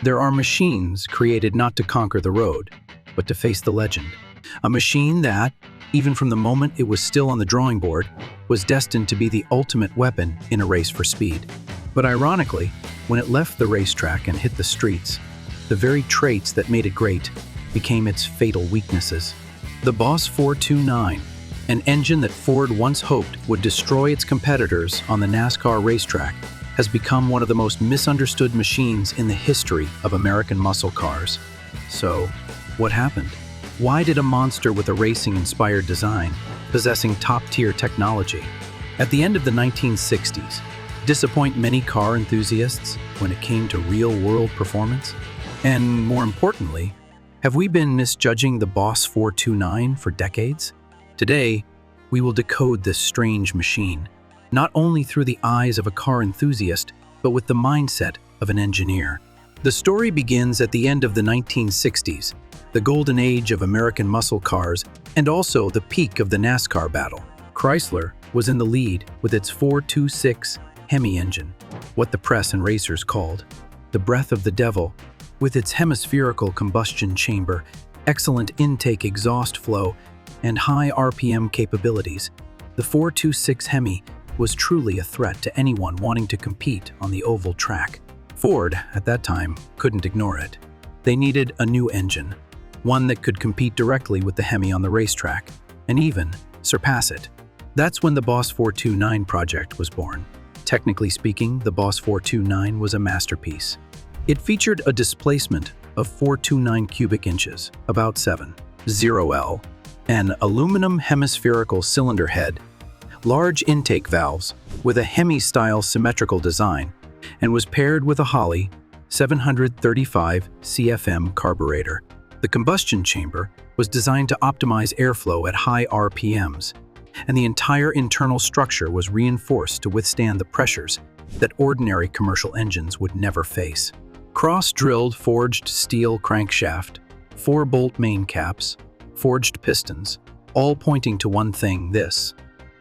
There are machines created not to conquer the road, but to face the legend. A machine that, even from the moment it was still on the drawing board, was destined to be the ultimate weapon in a race for speed. But ironically, when it left the racetrack and hit the streets, the very traits that made it great became its fatal weaknesses. The Boss 429, an engine that Ford once hoped would destroy its competitors on the NASCAR racetrack, has become one of the most misunderstood machines in the history of American muscle cars. So, what happened? Why did a monster with a racing-inspired design, possessing top-tier technology, at the end of the 1960s, disappoint many car enthusiasts when it came to real-world performance? And more importantly, have we been misjudging the Boss 429 for decades? Today, we will decode this strange machine, not only through the eyes of a car enthusiast, but with the mindset of an engineer. The story begins at the end of the 1960s, the golden age of American muscle cars, and also the peak of the NASCAR battle. Chrysler was in the lead with its 426 Hemi engine, what the press and racers called the breath of the devil, with its hemispherical combustion chamber, excellent intake exhaust flow, and high RPM capabilities. The 426 Hemi was truly a threat to anyone wanting to compete on the oval track. Ford, at that time, couldn't ignore it. They needed a new engine, one that could compete directly with the Hemi on the racetrack, and even surpass it. That's when the Boss 429 project was born. Technically speaking, the Boss 429 was a masterpiece. It featured a displacement of 429 cubic inches, about 7.0 L, an aluminum hemispherical cylinder head, large intake valves with a Hemi-style symmetrical design, and was paired with a Holley 735 CFM carburetor. The combustion chamber was designed to optimize airflow at high RPMs, and the entire internal structure was reinforced to withstand the pressures that ordinary commercial engines would never face. Cross-drilled forged steel crankshaft, 4-bolt main caps, forged pistons, all pointing to one thing: this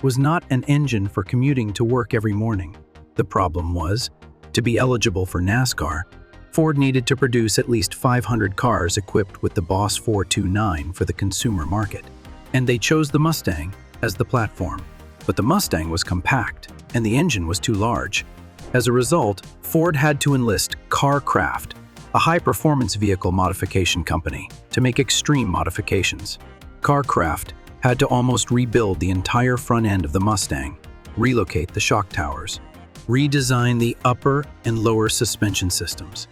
was not an engine for commuting to work every morning. The problem was, to be eligible for NASCAR, Ford needed to produce at least 500 cars equipped with the Boss 429 for the consumer market. And they chose the Mustang as the platform. But the Mustang was compact, and the engine was too large. As a result, Ford had to enlist CarCraft, a high-performance vehicle modification company, to make extreme modifications. CarCraft had to almost rebuild the entire front end of the Mustang, relocate the shock towers, redesign the upper and lower suspension systems,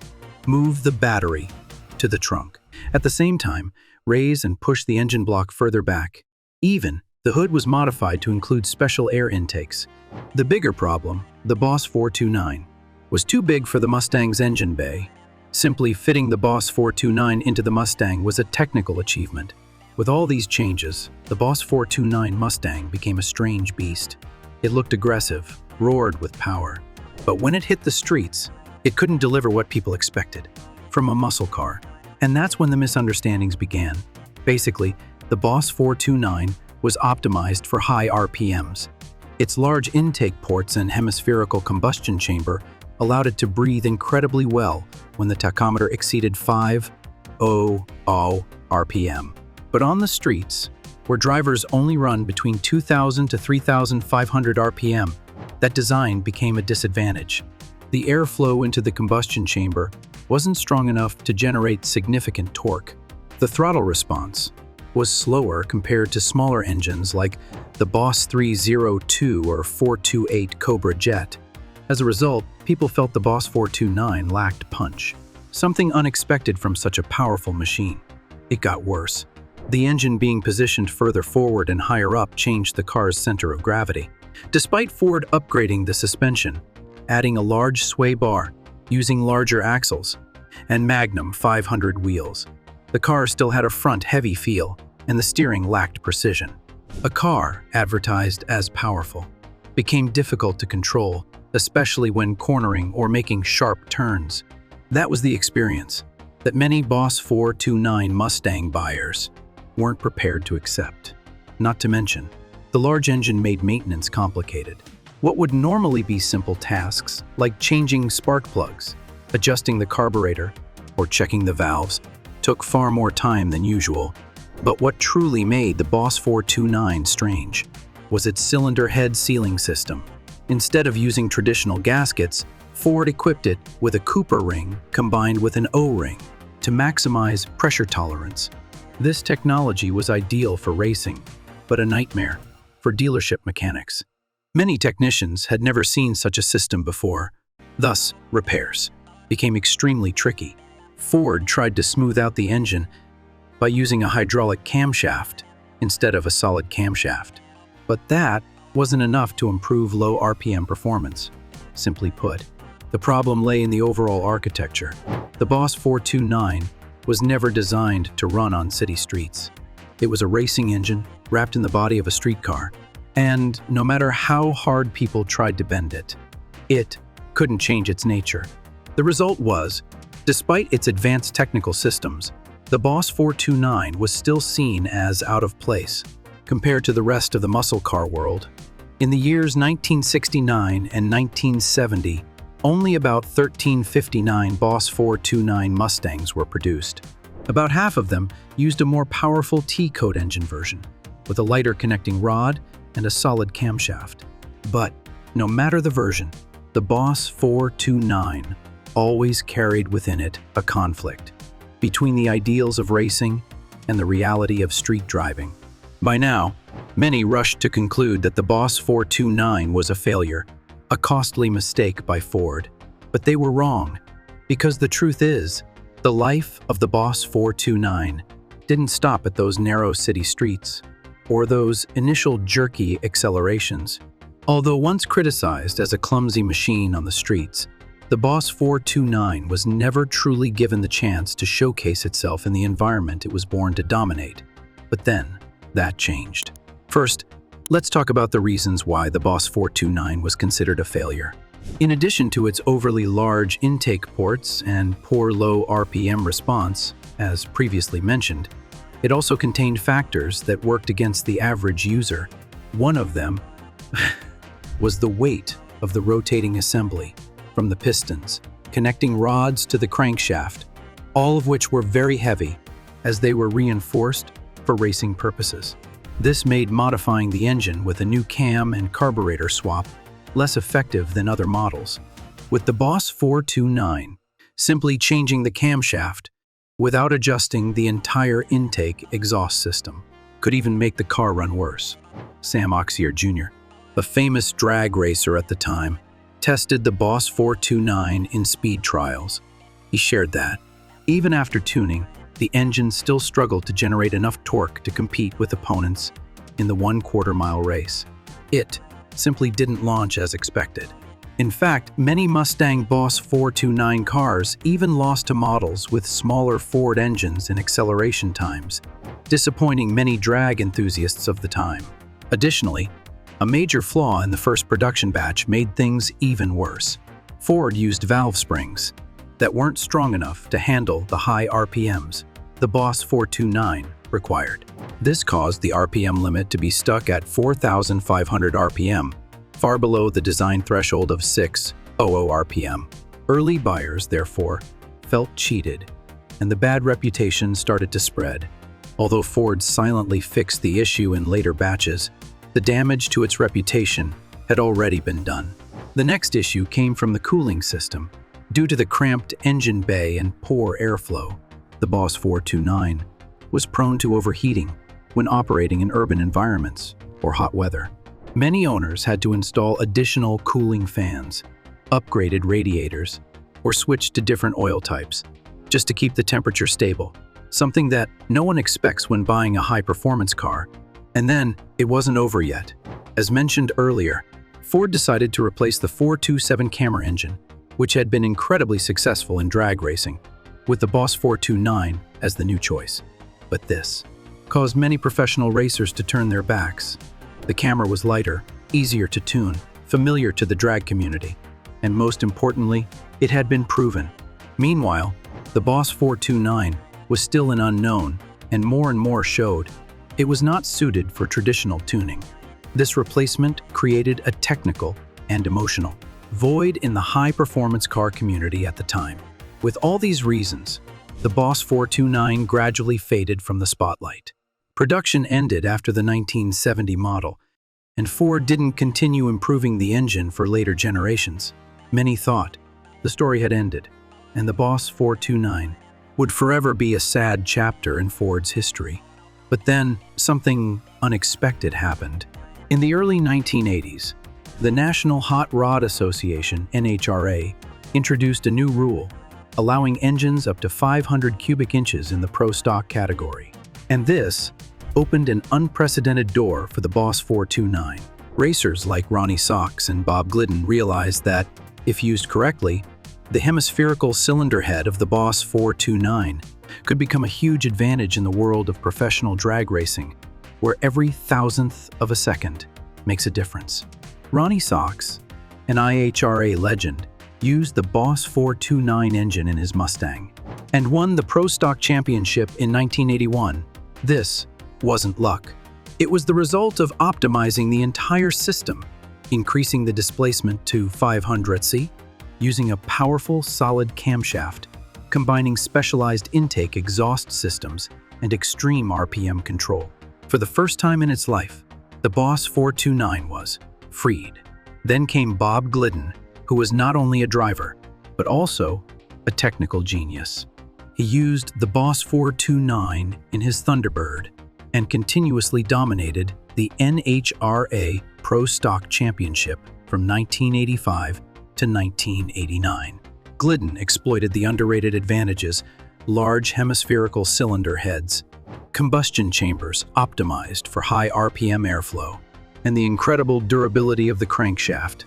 move the battery to the trunk. At the same time, raise and push the engine block further back. Even, the hood was modified to include special air intakes. The bigger problem, the Boss 429, was too big for the Mustang's engine bay. Simply fitting the Boss 429 into the Mustang was a technical achievement. With all these changes, the Boss 429 Mustang became a strange beast. It looked aggressive, roared with power, but when it hit the streets, it couldn't deliver what people expected from a muscle car. And that's when the misunderstandings began. Basically, the Boss 429 was optimized for high RPMs. Its large intake ports and hemispherical combustion chamber allowed it to breathe incredibly well when the tachometer exceeded 5.0 RPM. But on the streets, where drivers only run between 2,000 to 3,500 RPM, that design became a disadvantage. The airflow into the combustion chamber wasn't strong enough to generate significant torque. The throttle response was slower compared to smaller engines like the Boss 302 or 428 Cobra Jet. As a result, people felt the Boss 429 lacked punch, something unexpected from such a powerful machine. It got worse. The engine being positioned further forward and higher up changed the car's center of gravity. Despite Ford upgrading the suspension, adding a large sway bar, using larger axles, and Magnum 500 wheels, the car still had a front-heavy feel, and the steering lacked precision. A car, advertised as powerful, became difficult to control, especially when cornering or making sharp turns. That was the experience that many Boss 429 Mustang buyers weren't prepared to accept. Not to mention, the large engine made maintenance complicated. What would normally be simple tasks, like changing spark plugs, adjusting the carburetor, or checking the valves took far more time than usual. But what truly made the Boss 429 strange was its cylinder head sealing system. Instead of using traditional gaskets, Ford equipped it with a Cooper ring combined with an O-ring to maximize pressure tolerance. This technology was ideal for racing, but a nightmare for dealership mechanics. Many technicians had never seen such a system before. Thus, repairs became extremely tricky. Ford tried to smooth out the engine by using a hydraulic camshaft instead of a solid camshaft. But that wasn't enough to improve low RPM performance. Simply put, the problem lay in the overall architecture. The Boss 429 was never designed to run on city streets. It was a racing engine wrapped in the body of a streetcar, and no matter how hard people tried to bend it, it couldn't change its nature. The result was, despite its advanced technical systems, the Boss 429 was still seen as out of place compared to the rest of the muscle car world. In the years 1969 and 1970, only about 1,359 Boss 429 Mustangs were produced. About half of them used a more powerful T-code engine version, with a lighter connecting rod and a solid camshaft. But no matter the version, the Boss 429 always carried within it a conflict between the ideals of racing and the reality of street driving. By now, many rushed to conclude that the Boss 429 was a failure, a costly mistake by Ford. But they were wrong, because the truth is, the life of the Boss 429 didn't stop at those narrow city streets or those initial jerky accelerations. Although once criticized as a clumsy machine on the streets, the Boss 429 was never truly given the chance to showcase itself in the environment it was born to dominate. But then, that changed. First, let's talk about the reasons why the Boss 429 was considered a failure. In addition to its overly large intake ports and poor low RPM response, as previously mentioned, it also contained factors that worked against the average user. One of them was the weight of the rotating assembly, from the pistons, connecting rods to the crankshaft, all of which were very heavy as they were reinforced for racing purposes. This made modifying the engine with a new cam and carburetor swap less effective than other models. With the Boss 429, simply changing the camshaft without adjusting the entire intake exhaust system could even make the car run worse. Sam Oxier Jr., a famous drag racer at the time, tested the Boss 429 in speed trials. He shared that, even after tuning, the engine still struggled to generate enough torque to compete with opponents in the 1/4 mile race. It simply didn't launch as expected. In fact, many Mustang Boss 429 cars even lost to models with smaller Ford engines in acceleration times, disappointing many drag enthusiasts of the time. Additionally, a major flaw in the first production batch made things even worse. Ford used valve springs that weren't strong enough to handle the high RPMs the Boss 429 required. This caused the RPM limit to be stuck at 4,500 RPM, far below the design threshold of 600 RPM. Early buyers, therefore, felt cheated, and the bad reputation started to spread. Although Ford silently fixed the issue in later batches, the damage to its reputation had already been done. The next issue came from the cooling system. Due to the cramped engine bay and poor airflow, the Boss 429 was prone to overheating when operating in urban environments or hot weather. Many owners had to install additional cooling fans, upgraded radiators, or switch to different oil types just to keep the temperature stable, something that no one expects when buying a high-performance car. And then, it wasn't over yet. As mentioned earlier, Ford decided to replace the 427 camera engine, which had been incredibly successful in drag racing, with the Boss 429 as the new choice. But this caused many professional racers to turn their backs. The camera was lighter, easier to tune, familiar to the drag community, and most importantly, it had been proven. Meanwhile, the Boss 429 was still an unknown, and more showed it was not suited for traditional tuning. This replacement created a technical and emotional void in the high-performance car community at the time. With all these reasons, the Boss 429 gradually faded from the spotlight. Production ended after the 1970 model, and Ford didn't continue improving the engine for later generations. Many thought the story had ended, and the Boss 429 would forever be a sad chapter in Ford's history. But then, something unexpected happened. In the early 1980s, the National Hot Rod Association, NHRA, introduced a new rule, allowing engines up to 500 cubic inches in the Pro Stock category. And this opened an unprecedented door for the Boss 429. Racers like Ronnie Sox and Bob Glidden realized that, if used correctly, the hemispherical cylinder head of the Boss 429 could become a huge advantage in the world of professional drag racing, where every thousandth of a second makes a difference. Ronnie Sox, an IHRA legend, used the Boss 429 engine in his Mustang and won the Pro Stock Championship in 1981. This wasn't luck. It was the result of optimizing the entire system, increasing the displacement to 500 using a powerful solid camshaft, combining specialized intake exhaust systems and extreme RPM control. For the first time in its life, the Boss 429 was freed. Then came Bob Glidden, who was not only a driver, but also a technical genius. He used the Boss 429 in his Thunderbird and continuously dominated the NHRA Pro Stock Championship from 1985 to 1989. Glidden exploited the underrated advantages: large hemispherical cylinder heads, combustion chambers optimized for high RPM airflow, and the incredible durability of the crankshaft.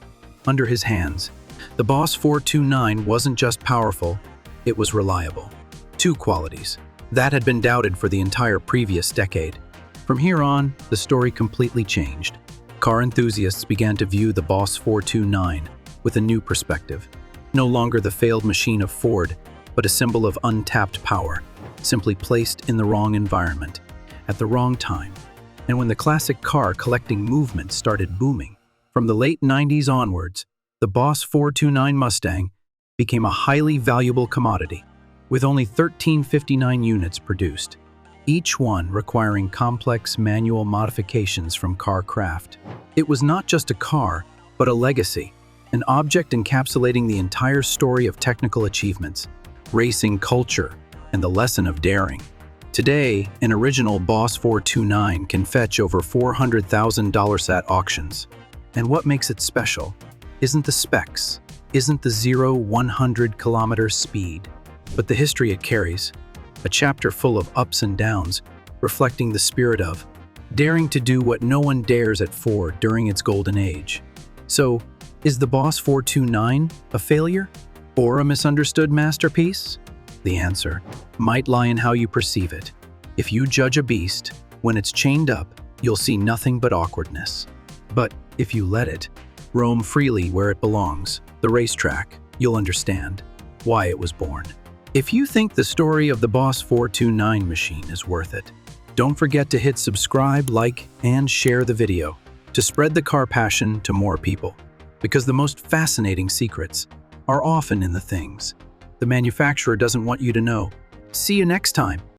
Under his hands, the Boss 429 wasn't just powerful, it was reliable. Two qualities that had been doubted for the entire previous decade. From here on, the story completely changed. Car enthusiasts began to view the Boss 429 with a new perspective. No longer the failed machine of Ford, but a symbol of untapped power, simply placed in the wrong environment, at the wrong time. And when the classic car collecting movement started booming, from the late 90s onwards, the Boss 429 Mustang became a highly valuable commodity, with only 1,359 units produced, each one requiring complex manual modifications from car craft. It was not just a car, but a legacy, an object encapsulating the entire story of technical achievements, racing culture, and the lesson of daring. Today, an original Boss 429 can fetch over $400,000 at auctions. And what makes it special isn't the specs, isn't the 0-100 kilometer speed, but the history it carries, a chapter full of ups and downs, reflecting the spirit of daring to do what no one dares at Ford during its golden age. So, is the Boss 429 a failure or a misunderstood masterpiece? The answer might lie in how you perceive it. If you judge a beast, when it's chained up, you'll see nothing but awkwardness. But if you let it roam freely where it belongs, the racetrack, you'll understand why it was born. If you think the story of the Boss 429 machine is worth it, don't forget to hit subscribe, like, and share the video to spread the car passion to more people. Because the most fascinating secrets are often in the things the manufacturer doesn't want you to know. See you next time.